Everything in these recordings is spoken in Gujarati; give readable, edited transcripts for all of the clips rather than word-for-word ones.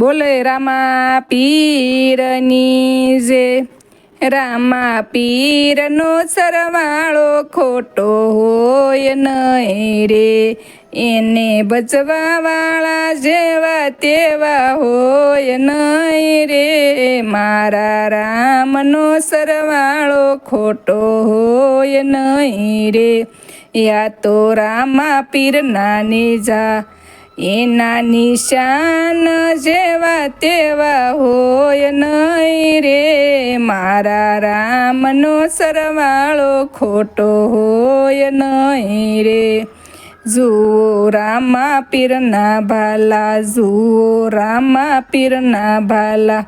બોલે રામા પીરની જે રામા પીરનો સરવાળો ખોટો હોય નહીં રે, એને બચવાવાળા જેવા તેવા હોય નહીં રે, મારા રામનો સરવાળો ખોટો હોય નહીં રે, યા તો રામા પીરના નીજા એના નિશાન જેવા તેવા હોય નહીં રે, મારા રામનો સરવાળો ખોટો હોય નહીં રે, જુઓ રામા પીરના ભાલા, જુઓ રામા પીરના ભાલા,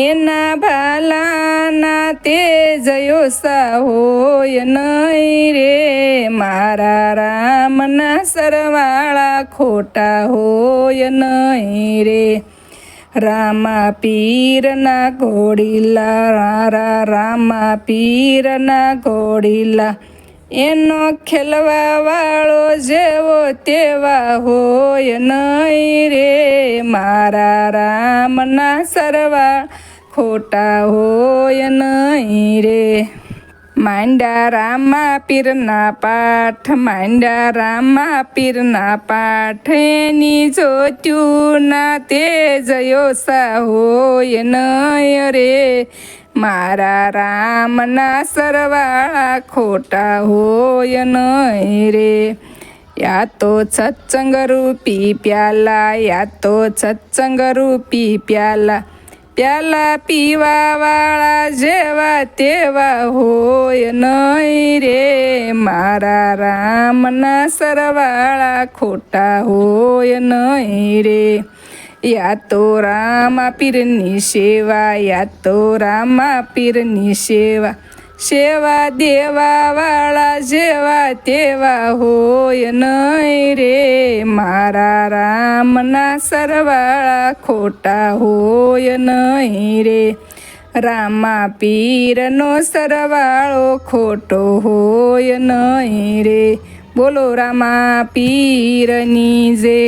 એના ભાલાના તેજયો સા હોય નહીં રે, મારા રામના સરવાળા ખોટા હોય નહીં રે, રામા પીરના ઘોડીલા, મારા રામા પીરના ઘોડીલા, એનો ખેલવા વાળો જેવો તેવા હોય નહીં રે, મારા રામના સરવાળા ખોટા હોય નહીં રે, માંડ્યા રામા પીરના પાઠ, માંડ્યા રામા પીરના પાઠ, એની જોત્યું ના તેજયો સા હોય નહીં રે, મારા રામના સરવાળા ખોટા હોય નહીં રે, યા તો સત્સંગ રૂપી પ્યાલા, યા તો સત્સંગ રૂપી પ્યાલા, પ્યાલા પીવા વાળા જેવા તેવા હોય નહીં રે, મારા રામના સરવાળા ખોટા હોય નહીં રે, યા તો રામા પીરની સેવા, યા તો રામા પીરની સેવા, સેવા દેવા વાળા જેવા તેવા હોય નહીં રે, મારા રામના સરવાળા ખોટા હોય નહીં રે, રામા પીરનો સરવાળો ખોટો હોય નહીં રે, બોલો રામા પીરની જે.